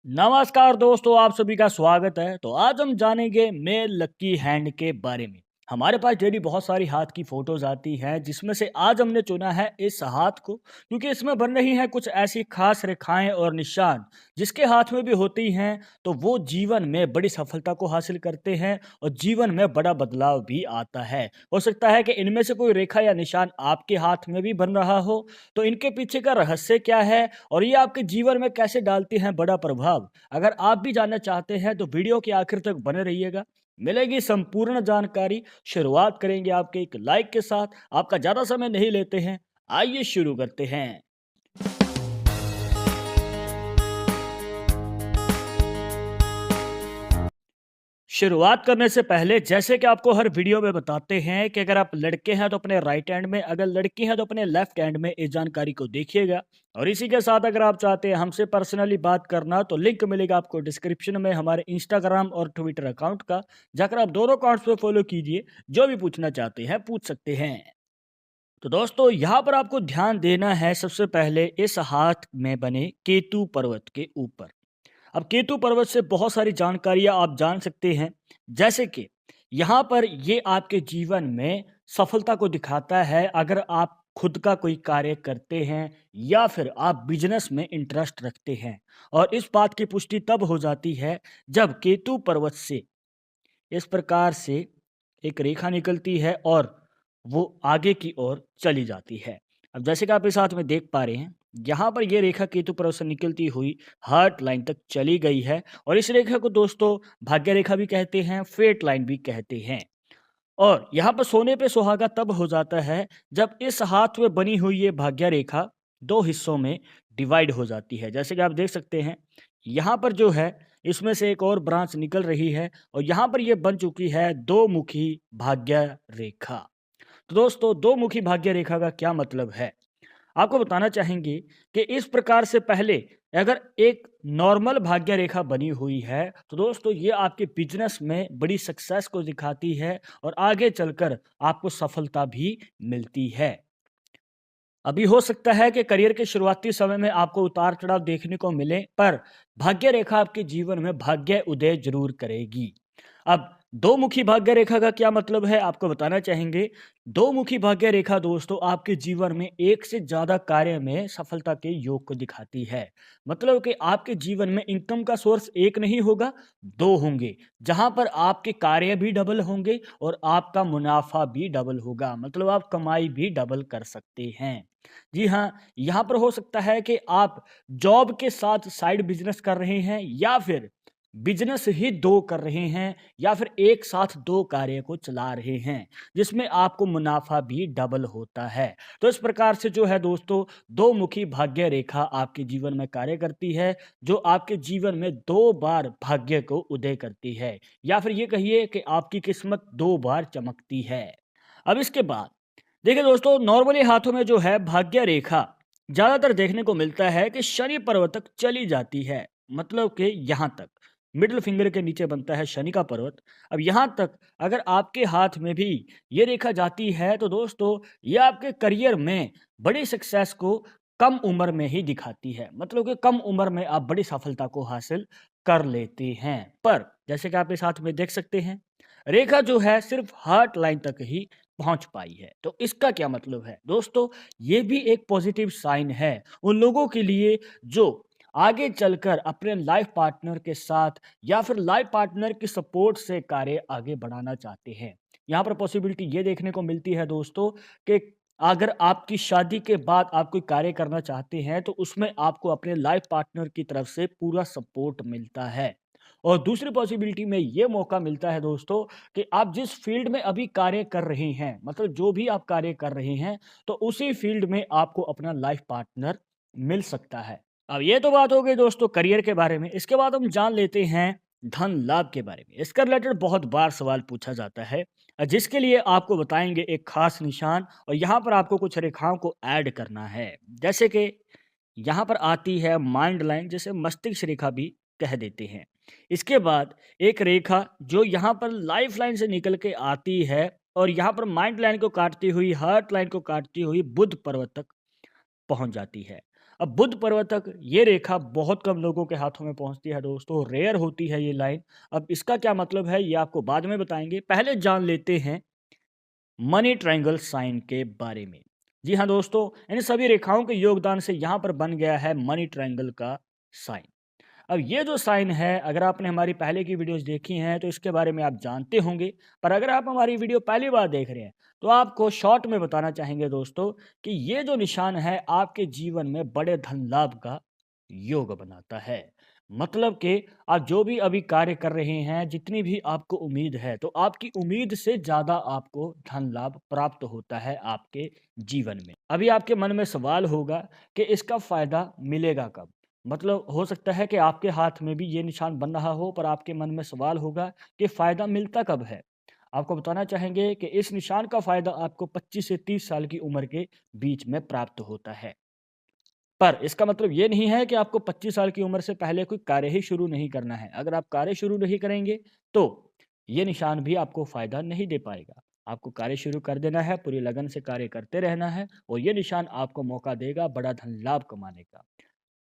नमस्कार दोस्तों, आप सभी का स्वागत है। तो आज हम जानेंगे मेल लकी हैंड के बारे में। हमारे पास डेली बहुत सारी हाथ की फोटोज आती हैं, जिसमें से आज हमने चुना है इस हाथ को, क्योंकि इसमें बन रही हैं कुछ ऐसी खास रेखाएं और निशान जिसके हाथ में भी होती हैं, तो वो जीवन में बड़ी सफलता को हासिल करते हैं और जीवन में बड़ा बदलाव भी आता है। हो सकता है कि इनमें से कोई रेखा या निशान आपके हाथ में भी बन रहा हो। तो इनके पीछे का रहस्य क्या है और ये आपके जीवन में कैसे डालती हैं बड़ा प्रभाव? अगर आप भी जानना चाहते हैं तो वीडियो के आखिर तक बने रहिएगा। मिलेगी संपूर्ण जानकारी। शुरुआत करेंगे आपके एक लाइक के साथ। आपका ज़्यादा समय नहीं लेते हैं, आइए शुरू करते हैं। शुरुआत करने से पहले जैसे कि आपको हर वीडियो में बताते हैं कि अगर आप लड़के हैं तो अपने राइट हैंड में, अगर लड़की हैं तो अपने लेफ्ट हैंड में इस जानकारी को देखिएगा। और इसी के साथ अगर आप चाहते हैं हमसे पर्सनली बात करना तो लिंक मिलेगा आपको डिस्क्रिप्शन में हमारे इंस्टाग्राम और ट्विटर अकाउंट का। जाकर आप दोनों अकाउंट्स पे फॉलो कीजिए, जो भी पूछना चाहते हैं पूछ सकते हैं। तो दोस्तों यहाँ पर आपको ध्यान देना है सबसे पहले इस हाथ में बने केतु पर्वत के ऊपर। अब केतु पर्वत से बहुत सारी जानकारियां आप जान सकते हैं, जैसे कि यहाँ पर ये आपके जीवन में सफलता को दिखाता है अगर आप खुद का कोई कार्य करते हैं या फिर आप बिजनेस में इंटरेस्ट रखते हैं। और इस बात की पुष्टि तब हो जाती है जब केतु पर्वत से इस प्रकार से एक रेखा निकलती है और वो आगे की ओर चली जाती है। अब जैसे कि आप इस हाथ में देख पा रहे हैं, यहाँ पर ये रेखा केतु पर्वत से निकलती हुई हार्ट लाइन तक चली गई है। और इस रेखा को दोस्तों भाग्य रेखा भी कहते हैं, फेट लाइन भी कहते हैं। और यहाँ पर सोने पे सुहागा तब हो जाता है जब इस हाथ में बनी हुई ये भाग्य रेखा दो हिस्सों में डिवाइड हो जाती है। जैसे कि आप देख सकते हैं, यहाँ पर जो है इसमें से एक और ब्रांच निकल रही है और यहाँ पर ये बन चुकी है दो मुखी भाग्य रेखा। तो दोस्तों दो मुखी भाग्य रेखा का क्या मतलब है, आपको बताना चाहेंगे कि इस प्रकार से पहले अगर एक नॉर्मल भाग्य रेखा बनी हुई है तो दोस्तों ये आपके बिजनेस में बड़ी सक्सेस को दिखाती है और आगे चलकर आपको सफलता भी मिलती है। अभी हो सकता है कि करियर के शुरुआती समय में आपको उतार चढ़ाव देखने को मिले, पर भाग्य रेखा आपके जीवन में भाग्य उदय जरूर करेगी। अब दो मुखी भाग्य रेखा का क्या मतलब है आपको बताना चाहेंगे। दो मुखी भाग्य रेखा दोस्तों आपके जीवन में एक से ज्यादा कार्य में सफलता के योग को दिखाती है। मतलब कि आपके जीवन में इनकम का सोर्स एक नहीं होगा, दो होंगे, जहां पर आपके कार्य भी डबल होंगे और आपका मुनाफा भी डबल होगा। मतलब आप कमाई भी डबल कर सकते हैं। जी हाँ, यहाँ पर हो सकता है कि आप जॉब के साथ साइड बिजनेस कर रहे हैं या फिर बिजनेस ही दो कर रहे हैं या फिर एक साथ दो कार्य को चला रहे हैं, जिसमें आपको मुनाफा भी डबल होता है। तो इस प्रकार से जो है दोस्तों दो मुखी भाग्य रेखा आपके जीवन में कार्य करती है, जो आपके जीवन में दो बार भाग्य को उदय करती है, या फिर ये कहिए कि आपकी किस्मत दो बार चमकती है। अब इसके बाद देखिए दोस्तों, नॉर्मली हाथों में जो है भाग्य रेखा ज्यादातर देखने को मिलता है कि शनि पर्वत तक चली जाती है। मतलब कि यहाँ तक मिडिल फिंगर के नीचे बनता है शनि का पर्वत। अब यहाँ तक अगर आपके हाथ में भी ये रेखा जाती है तो दोस्तों ये आपके करियर में बड़ी सक्सेस को कम उम्र में ही दिखाती है। मतलब कि कम उम्र में आप बड़ी सफलता को हासिल कर लेते हैं। पर जैसे कि आप इस हाथ में देख सकते हैं, रेखा जो है सिर्फ हार्ट लाइन तक ही पहुंच पाई है। तो इसका क्या मतलब है दोस्तों, ये भी एक पॉजिटिव साइन है उन लोगों के लिए जो आगे चलकर अपने लाइफ पार्टनर के साथ या फिर लाइफ पार्टनर की सपोर्ट से कार्य आगे बढ़ाना चाहते हैं। यहाँ पर पॉसिबिलिटी ये देखने को मिलती है दोस्तों कि अगर आपकी शादी के बाद आप कोई कार्य करना चाहते हैं तो उसमें आपको अपने लाइफ पार्टनर की तरफ से पूरा सपोर्ट मिलता है। और दूसरी पॉसिबिलिटी में ये मौका मिलता है दोस्तों कि आप जिस फील्ड में अभी कार्य कर रहे हैं, मतलब जो भी आप कार्य कर रहे हैं, तो उसी फील्ड में आपको अपना लाइफ पार्टनर मिल सकता है। अब ये तो बात हो गई दोस्तों करियर के बारे में। इसके बाद हम जान लेते हैं धन लाभ के बारे में। इसका रिलेटेड बहुत बार सवाल पूछा जाता है, जिसके लिए आपको बताएंगे एक खास निशान और यहाँ पर आपको कुछ रेखाओं को ऐड करना है। जैसे कि यहाँ पर आती है माइंड लाइन, जिसे मस्तिष्क रेखा भी कह देते हैं। इसके बाद एक रेखा जो यहाँ पर लाइफ लाइन से निकल के आती है और यहाँ पर माइंड लाइन को काटती हुई, हार्ट लाइन को काटती हुई बुध पर्वत तक पहुंच जाती है। अब बुध पर्वत तक ये रेखा बहुत कम लोगों के हाथों में पहुँचती है दोस्तों, रेयर होती है ये लाइन। अब इसका क्या मतलब है ये आपको बाद में बताएँगे। पहले जान लेते हैं मनी ट्रायंगल साइन के बारे में। जी हाँ दोस्तों, इन सभी रेखाओं के योगदान से यहाँ पर बन गया है मनी ट्रायंगल का साइन। अब ये जो साइन है, अगर आपने हमारी पहले की वीडियोस देखी हैं तो इसके बारे में आप जानते होंगे। पर अगर आप हमारी वीडियो पहली बार देख रहे हैं तो आपको शॉर्ट में बताना चाहेंगे दोस्तों कि ये जो निशान है आपके जीवन में बड़े धन लाभ का योग बनाता है। मतलब कि आप जो भी अभी कार्य कर रहे हैं, जितनी भी आपको उम्मीद है, तो आपकी उम्मीद से ज़्यादा आपको धन लाभ प्राप्त होता है आपके जीवन में। अभी आपके मन में सवाल होगा कि इसका फ़ायदा मिलेगा कब? मतलब हो सकता है कि आपके हाथ में भी ये निशान बन रहा हो, पर आपके मन में सवाल होगा कि फ़ायदा मिलता कब है? आपको बताना चाहेंगे कि इस निशान का फ़ायदा आपको 25 से 30 साल की उम्र के बीच में प्राप्त होता है। पर इसका मतलब ये नहीं है कि आपको 25 साल की उम्र से पहले कोई कार्य ही शुरू नहीं करना है। अगर आप कार्य शुरू नहीं करेंगे, तो ये निशान भी आपको फ़ायदा नहीं दे पाएगा। आपको कार्य शुरू कर देना है, पूरी लगन से कार्य करते रहना है और ये निशान आपको मौका देगा बड़ा धन लाभ कमाने का।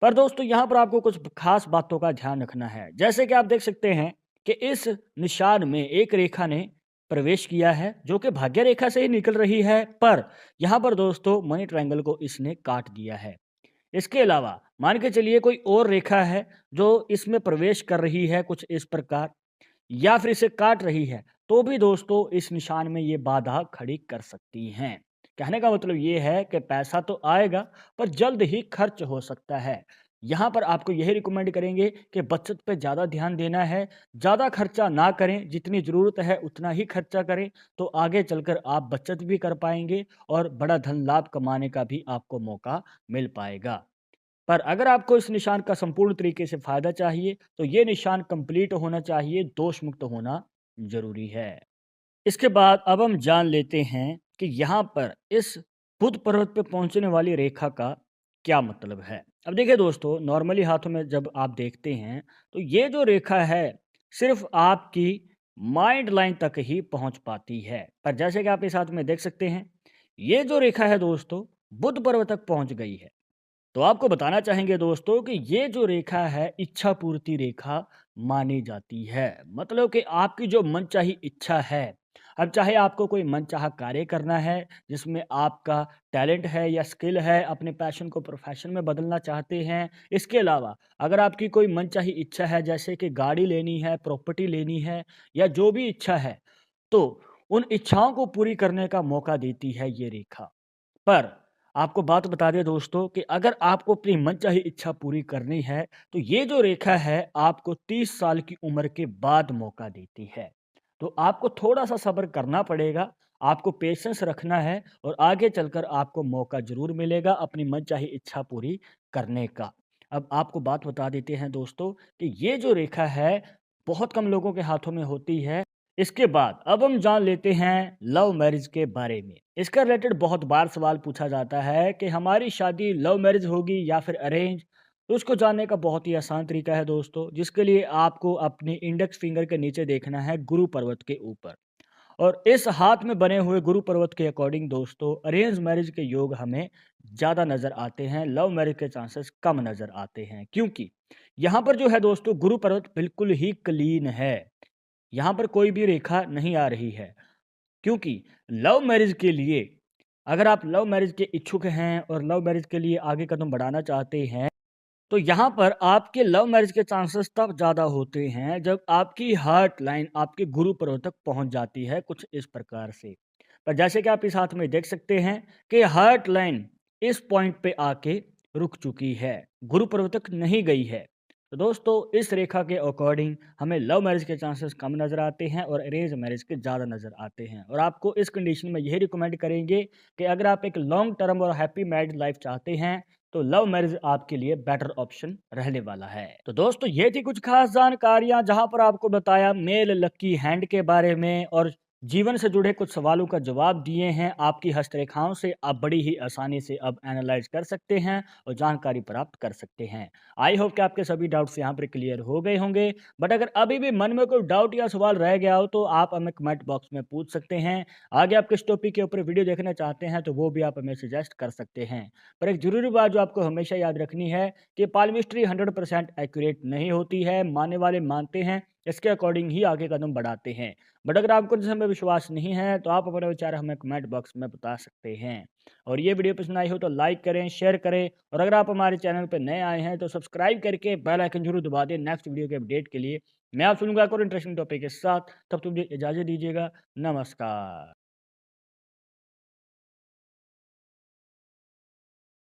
पर दोस्तों यहाँ पर आपको कुछ खास बातों का ध्यान रखना है। जैसे कि आप देख सकते हैं कि इस निशान में एक रेखा ने प्रवेश किया है, जो कि भाग्य रेखा से ही निकल रही है, पर यहाँ पर दोस्तों मनी ट्रायंगल को इसने काट दिया है। इसके अलावा मान के चलिए कोई और रेखा है जो इसमें प्रवेश कर रही है कुछ इस प्रकार या फिर इसे काट रही है, तो भी दोस्तों इस निशान में ये बाधा खड़ी कर सकती हैं। कहने का मतलब ये है कि पैसा तो आएगा पर जल्द ही खर्च हो सकता है। यहाँ पर आपको यही रिकमेंड करेंगे कि बचत पे ज़्यादा ध्यान देना है, ज़्यादा खर्चा ना करें, जितनी ज़रूरत है उतना ही खर्चा करें, तो आगे चलकर आप बचत भी कर पाएंगे और बड़ा धन लाभ कमाने का भी आपको मौका मिल पाएगा। पर अगर आपको इस निशान का संपूर्ण तरीके से फ़ायदा चाहिए, तो ये निशान कंप्लीट होना चाहिए, दोष मुक्त होना ज़रूरी है। इसके बाद अब हम जान लेते हैं कि यहाँ पर इस बुध पर्वत पे पहुँचने वाली रेखा का क्या मतलब है। अब देखिए दोस्तों, नॉर्मली हाथों में जब आप देखते हैं, तो ये जो रेखा है, सिर्फ़ आपकी माइंड लाइन तक ही पहुँच पाती है। पर जैसे कि आप इस हाथ में देख सकते हैं, ये जो रेखा है दोस्तों, बुध पर्वत तक पहुँच गई है। तो आपको बताना चाहेंगे दोस्तों कि ये जो रेखा है इच्छा पूर्ति रेखा मानी जाती है। मतलब कि आपकी जो मनचाही इच्छा है, अब चाहे आपको कोई मनचाहा कार्य करना है जिसमें आपका टैलेंट है या स्किल है, अपने पैशन को प्रोफेशन में बदलना चाहते हैं। इसके अलावा अगर आपकी कोई मनचाही इच्छा है जैसे कि गाड़ी लेनी है, प्रॉपर्टी लेनी है या जो भी इच्छा है, तो उन इच्छाओं को पूरी करने का मौका देती है ये रेखा। पर आपको बात बता दें दोस्तों कि अगर आपको अपनी मनचाही इच्छा पूरी करनी है, तो ये जो रेखा है आपको 30 साल की उम्र के बाद मौका देती है। तो आपको थोड़ा-सा सब्र करना पड़ेगा, आपको पेशेंस रखना है और आगे चलकर आपको मौका ज़रूर मिलेगा अपनी मनचाही इच्छा पूरी करने का। अब आपको बात बता देते हैं दोस्तों कि ये जो रेखा है, बहुत कम लोगों के हाथों में होती है। इसके बाद अब हम जान लेते हैं लव मैरिज के बारे में। इसका रिलेटेड बहुत बार सवाल पूछा जाता है कि हमारी शादी लव मैरिज होगी या फिर अरेंज। तो उसको जानने का बहुत ही आसान तरीका है दोस्तों, जिसके लिए आपको अपने इंडेक्स फिंगर के नीचे देखना है गुरु पर्वत के ऊपर। और इस हाथ में बने हुए गुरु पर्वत के अकॉर्डिंग दोस्तों अरेंज मैरिज के योग हमें ज़्यादा नज़र आते हैं, लव मैरिज के चांसेस कम नज़र आते हैं। क्योंकि यहाँ पर जो है दोस्तों गुरु पर्वत बिल्कुल ही क्लीन है, यहाँ पर कोई भी रेखा नहीं आ रही है। क्योंकि लव मैरिज के लिए अगर आप लव मैरिज के इच्छुक हैं और लव मैरिज के लिए आगे कदम बढ़ाना चाहते हैं, तो यहाँ पर आपके लव मैरिज के चांसेस तब ज़्यादा होते हैं जब आपकी हार्ट लाइन आपके गुरु पर्वत तक पहुँच जाती है कुछ इस प्रकार से। पर जैसे कि आप इस हाथ में देख सकते हैं कि हार्ट लाइन इस पॉइंट पे आके रुक चुकी है, गुरु पर्वत तक नहीं गई है। तो दोस्तों इस रेखा के अकॉर्डिंग हमें लव मैरिज के चांसेस कम नज़र आते हैं और अरेंज मैरिज के ज़्यादा नज़र आते हैं। और आपको इस कंडीशन में यही रिकमेंड करेंगे कि अगर आप एक लॉन्ग टर्म और हैप्पी मैरिड लाइफ चाहते हैं, तो लव मैरिज आपके लिए बेटर ऑप्शन रहने वाला है। तो दोस्तों ये थी कुछ खास जानकारियां जहां पर आपको बताया मेल लकी हैंड के बारे में और जीवन से जुड़े कुछ सवालों का जवाब दिए हैं। आपकी हस्तरेखाओं से आप बड़ी ही आसानी से अब एनालाइज़ कर सकते हैं और जानकारी प्राप्त कर सकते हैं। आई होप कि आपके सभी डाउट्स यहाँ पर क्लियर हो गए होंगे। बट अगर अभी भी मन में कोई डाउट या सवाल रह गया हो तो आप हमें कमेंट बॉक्स में पूछ सकते हैं। आगे आप किस टॉपिक के ऊपर वीडियो देखना चाहते हैं तो वो भी आप हमें सजेस्ट कर सकते हैं। पर एक ज़रूरी बात जो आपको हमेशा याद रखनी है कि पालमिस्ट्री 100% एक्यूरेट नहीं होती है। मानने वाले मानते हैं, इसके अकॉर्डिंग ही आगे कदम बढ़ाते हैं। बट अगर आपको जिस हमें विश्वास नहीं है तो आप अपने विचार हमें कमेंट बॉक्स में बता सकते हैं। और ये वीडियो पसंद आई हो तो लाइक करें, शेयर करें और अगर आप हमारे चैनल पर नए आए हैं तो सब्सक्राइब करके बेल आइकन जरूर दबा दें नेक्स्ट वीडियो के अपडेट के लिए। मैं आप सुनूंगा और इंटरेस्टिंग टॉपिक के साथ। तब तुम इजाज़त दीजिएगा। नमस्कार।